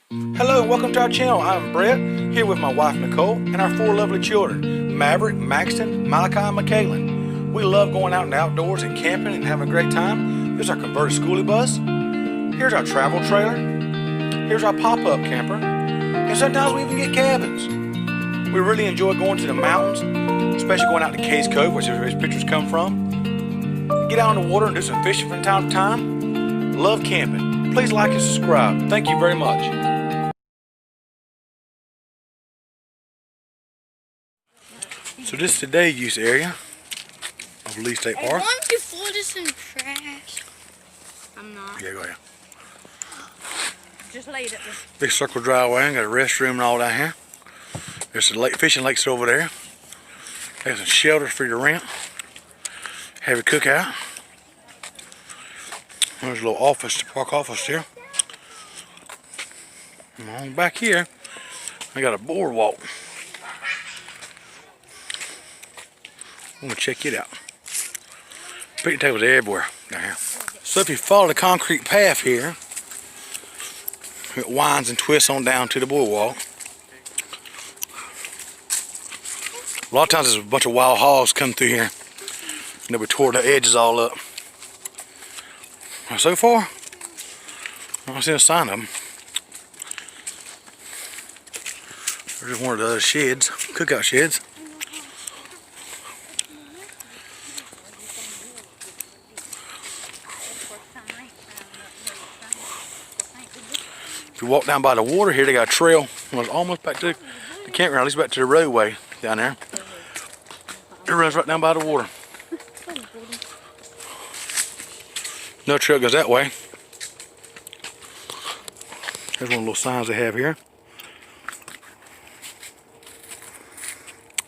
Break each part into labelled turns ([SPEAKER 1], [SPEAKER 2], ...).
[SPEAKER 1] Hello, welcome to our channel. I'm Brett, here with my wife Nicole and our four lovely children, Maverick, Maxton, Malachi, and McKaylin. We love going out in the outdoors and camping and having a great time. Here's our converted schoolie bus. Here's our travel trailer. Here's our pop-up camper. And sometimes we even get cabins. We really enjoy going to the mountains, especially going out to Case Cove, which is where these pictures come from. Get out on the water and do some fishing from time to time. Love camping. Please like and subscribe. Thank you very much. So this is the day use area of Lee State Park.
[SPEAKER 2] I want to throw this in trash. I'm not.
[SPEAKER 1] Yeah, go ahead.
[SPEAKER 2] Just laid it.
[SPEAKER 1] Big circle driveway, got a restroom and all down here. There's some fishing lakes over there. There's some shelters for your rent. Have a cookout. There's a little office, park office here. And on back here, I got a boardwalk. I'm gonna check it out. Picnic tables everywhere down here. So if you follow the concrete path here, it winds and twists on down to the boardwalk. A lot of times there's a bunch of wild hogs come through here and they would tore the edges all up. Now, so far, I don't see a sign of them. There's one of the other sheds, cookout sheds. If you walk down by the water here, they got a trail. It's almost back to the campground, at least back to the roadway down there. It runs right down by the water. No trail goes that way. There's one of the little signs they have here.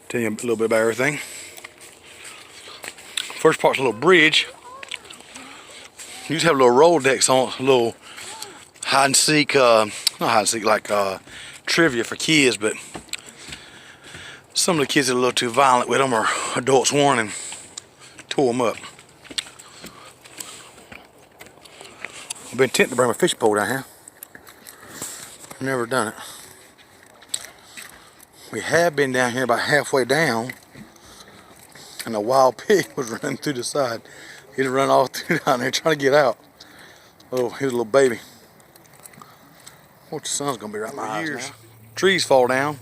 [SPEAKER 1] Tell you a little bit about everything. First part's a little bridge. You just have little roll decks on it, a little hide and seek, not hide and seek, like trivia for kids, but some of the kids are a little too violent with them, or adults warned and tore them up. I've been tempted to bring my fishing pole down here. Never done it. We have been down here about halfway down, and a wild pig was running through the side. He'd run all through down there trying to get out. Oh, here's a little baby. What the sun's gonna be right in my eyes now. Trees fall down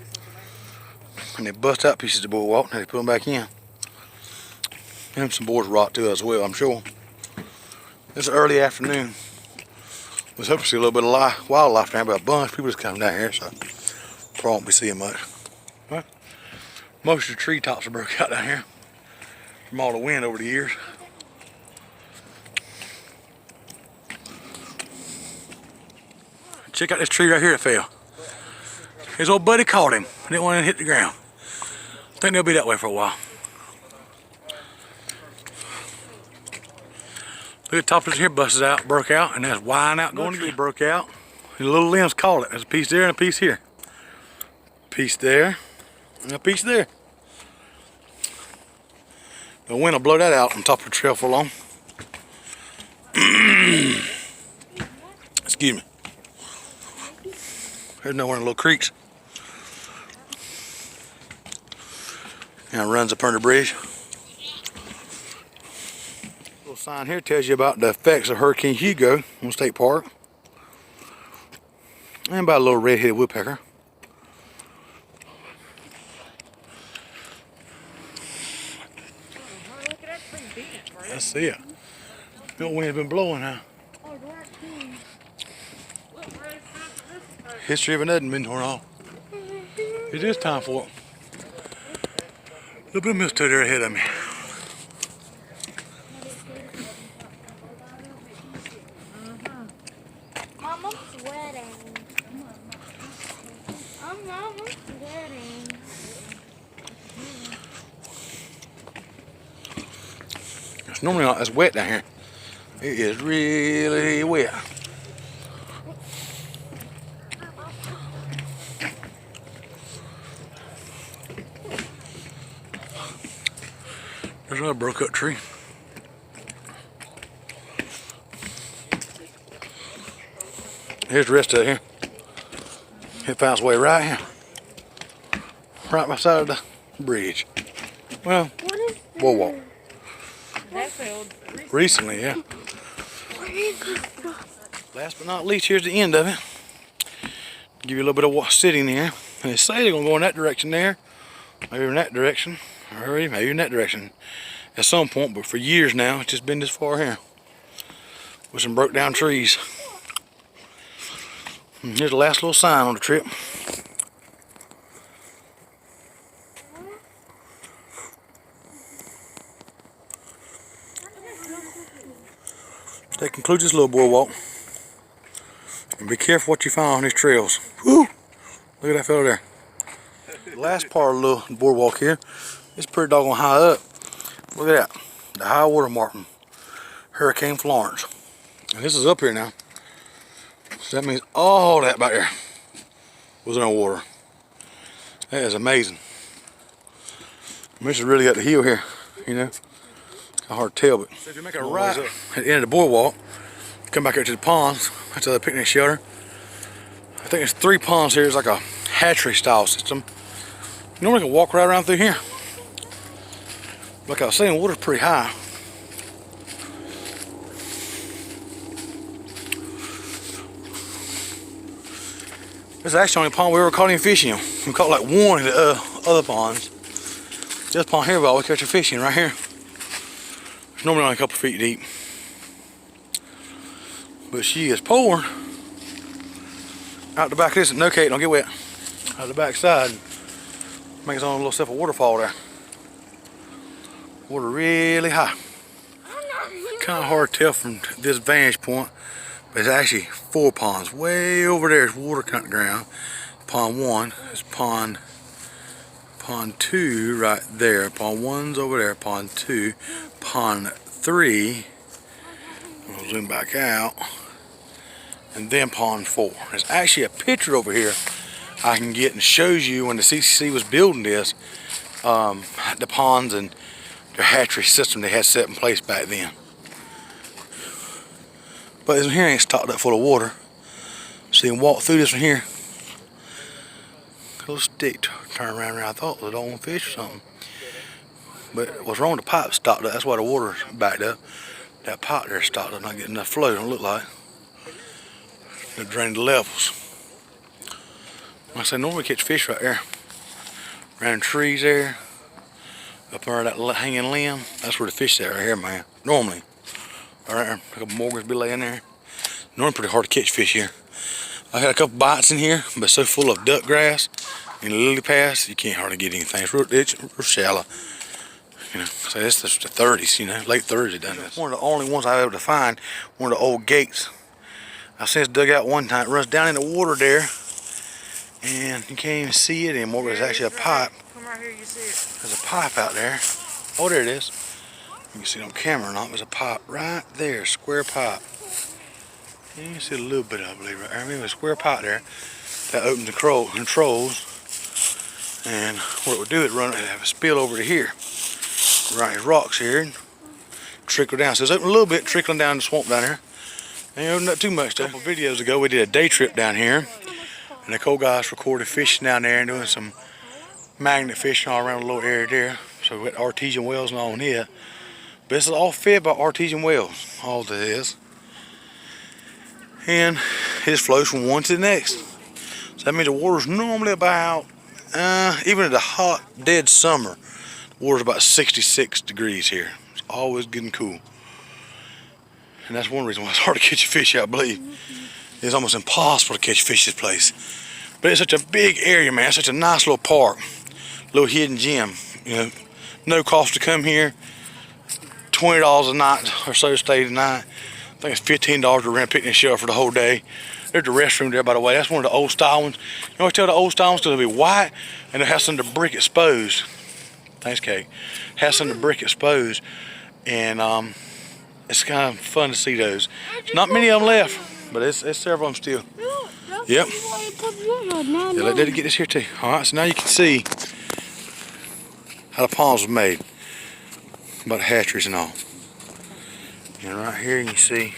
[SPEAKER 1] and they bust out pieces of boardwalk and they put them back in. And some boards rot too as well, I'm sure. It's early afternoon. Was hoping to see a little bit of wildlife down, but a bunch of people just coming down here, so probably won't be seeing much. But most of the tree tops are broke out down here from all the wind over the years. Check out this tree right here that fell. His old buddy caught him. Didn't want to hit the ground. I think they'll be that way for a while. Look at the top of this here busted out, broke out, and that's wine out going to be broke out. The little limbs caught it. There's a piece there and a piece here. Piece there and a piece there. The wind will blow that out on top of the trail for long. Excuse me. There's nowhere in the little creeks. And it runs up under the bridge. Little sign here tells you about the effects of Hurricane Hugo on State Park. And about a little red-headed woodpecker. That's it. The wind's been blowing, huh? History of it hadn't been torn off. It is time for it. A little bit of mistletoe there ahead of me.
[SPEAKER 2] Mom, I'm sweating. I'm sweating.
[SPEAKER 1] It's normally not as wet down here. It is really wet. There's another broke up tree. Here's the rest of it here. It found its way right here. Right beside the bridge. Well, Boardwalk.
[SPEAKER 3] That failed
[SPEAKER 1] Recently, yeah. Last but not least, here's the end of it. Give you a little bit of sitting there. And they say they're going to go in that direction there. Maybe in that direction. Or maybe in that direction. At some point, but for years now, it's just been this far here. With some broke down trees. And here's the last little sign on the trip. That concludes this little boardwalk. And be careful what you find on these trails. Woo! Look at that fella there. The last part of the little boardwalk here, it's pretty doggone high up. Look at that. The high water mark from Hurricane Florence. And this is up here now. So that means all that back there was in water. That is amazing. This has really got the hill here, you know. It's hard to tell, but so if you make a right at the end of the boardwalk, come back here to the ponds. That's the picnic shelter. I think there's 3 ponds here. It's like a hatchery style system. You normally can walk right around through here. Like I was saying, water's pretty high. This is actually the only pond we ever caught any fish in. We caught like one in the other ponds. This pond here, we always catch a fish in right here. It's normally only a couple feet deep. But she is pouring out the back of this. No, Kate, don't get wet. Out the back side. Make its own little self a waterfall there. Water really high. Kind of hard to tell from this vantage point. But it's actually 4 ponds. Way over there is water cutting ground. Pond 1 is pond 2 right there. Pond 1's over there. Pond 2. Pond 3. I'll zoom back out. And then pond 4. There's actually a picture over here I can get and shows you when the CCC was building this, the ponds and the hatchery system they had set in place back then. But this one here ain't stocked up full of water. So you can walk through this one here. A little stick turn around. I thought it was an old fish or something. But what's wrong with the pipe stopped up? That's why the water's backed up. That pipe there stopped up, not getting enough flow, don't look like. It drained the levels. Like I say, normally catch fish right there. Around trees there. Up under that hanging limb. That's where the fish are right here, man. Normally. Right there. A couple morgans be laying there. Normally pretty hard to catch fish here. I had a couple bites in here, but it's so full of duck grass and lily pads, you can't hardly get anything. It's real shallow. You know, so it's the 30s, you know, late 30s it done this. One of the only ones I was able to find, one of the old gates. I seen this dug out one time. It runs down in the water there, and you can't even see it anymore, but it's actually a pipe.
[SPEAKER 3] Come right here, you see it.
[SPEAKER 1] There's a pipe out there. Oh, there it is. You can see it on camera or not. There's a pipe right there, square pipe. You can see a little bit, I believe, right there. I mean, there's a square pipe there that opens the controls. And what it would do, it have a spill over to here. Right, these rocks here, and trickle down. So it's open a little bit, trickling down the swamp down here. Ain't opened up too much though. A couple videos ago, we did a day trip down here. And the cool guys recorded fishing down there and doing some magnet fishing all around the little area there. So we got artesian wells and all in here. But this is all fed by artesian wells, all this is. And it just flows from one to the next. So that means the water's normally about, even in the hot, dead summer, the water's about 66 degrees here. It's always good and cool. And that's one reason why it's hard to catch a fish, I believe. It's almost impossible to catch fish this place. But it's such a big area, man. It's such a nice little park. Little hidden gem. You know, no cost to come here. $20 a night or so to stay the night. I think it's $15 to rent a picnic shelter for the whole day. There's the restroom there, by the way. That's one of the old style ones. You know what I tell the old style ones? Because they'll be white and they'll have some of the brick exposed. Thanks, Kate. Has some of the brick exposed. And it's kind of fun to see those. There's not many of them left, but it's several of them still. Yep. Yeah, let Daddy get this here too. Alright, so now you can see how the ponds was made. About the hatcheries and all. And right here you can see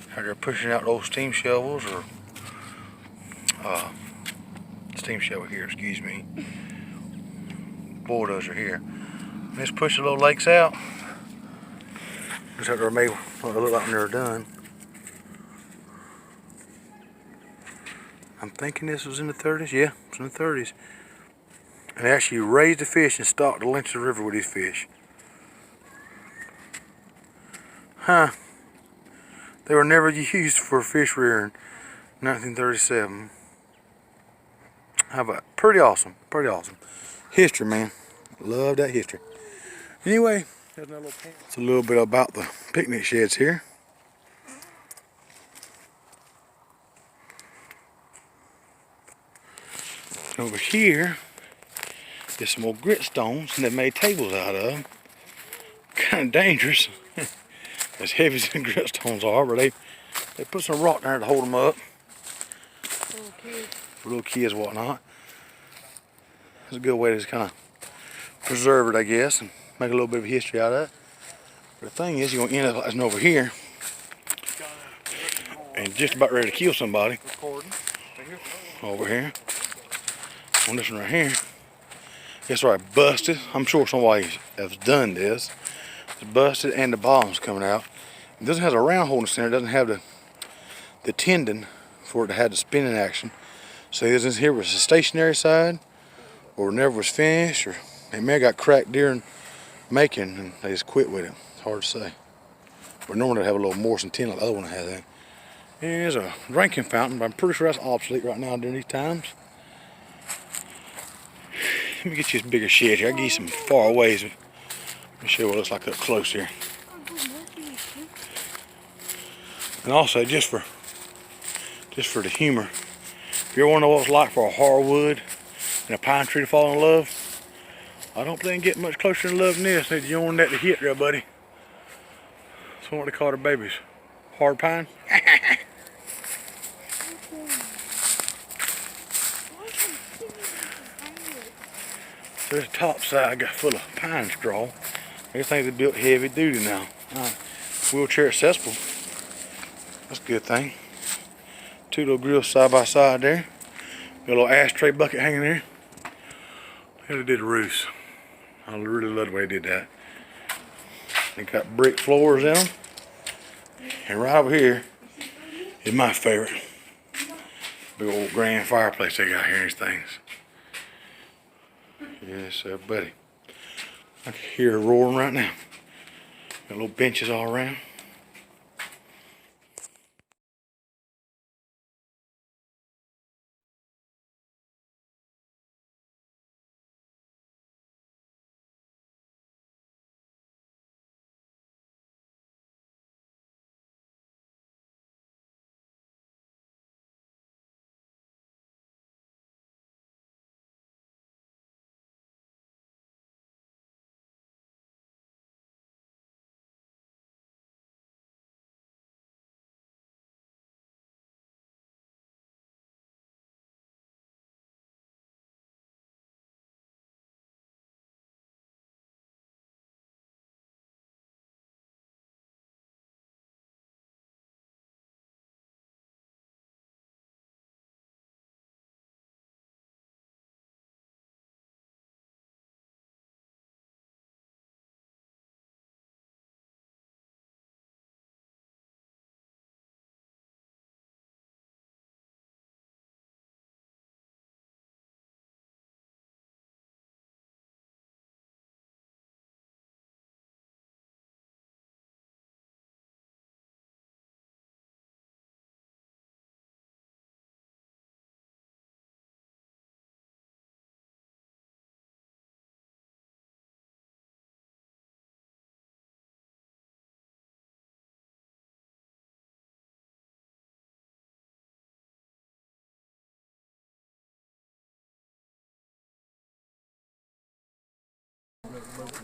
[SPEAKER 1] how they're pushing out those steam shovels or steam shovel here, excuse me. Bulldozer here. Let's push the little lakes out. Just have to remake what it look like when they're done. I'm thinking this was in the 30s. Yeah, it's in the 30s. And they actually raised the fish and stocked the length of the river with these fish. Huh. They were never used for fish rearing. 1937. How about pretty awesome, pretty awesome. History, man. Love that history. Anyway, it's a little bit about the picnic sheds here. Over here is some old grit stones that made tables out of. Kind of dangerous. As heavy as the grit stones are, but they put some rock there to hold them up. For little kids and whatnot. It's a good way to just kind of preserve it, I guess, and make a little bit of history out of it. But the thing is, you're going to end up like over here and just about ready to kill somebody. Over here. On this one right here. It's right, busted. I'm sure somebody has done this. It's busted and the bottom's coming out. It doesn't have a round hole in the center. It doesn't have the tendon for it to have the spinning action. So this here was the stationary side, or never was finished, or it may have got cracked during making and they just quit with it. It's hard to say. But normally they have a little Morrison tin like the other one I had there. Here's a drinking fountain, but I'm pretty sure that's obsolete right now during these times. Let me get you this bigger shed here. I'll give you some far aways. Let me show you what it looks like up close here. And also, just for the humor, if you ever want to know what it's like for a hardwood and a pine tree to fall in love, I don't think they can get much closer to love than this. They join that to hit there, buddy. That's what they call their babies. Hard pine. So this top side got full of pine straw. These things are built heavy duty now. Wheelchair accessible. That's a good thing. Two little grills side by side there. Got a little ashtray bucket hanging there. How they did the roofs. I really love the way they did that. They got brick floors in them. And right over here is my favorite. Big old grand fireplace they got here in these things. Yes, sir, buddy. I can hear it roaring right now. Got little benches all around.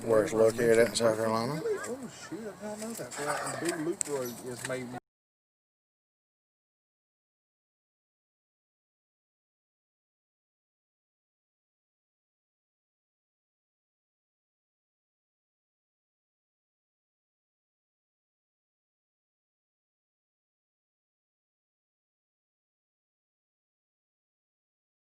[SPEAKER 1] Where it's located at in South Carolina.
[SPEAKER 4] Oh shit, I didn't know that. So that big loop road is made.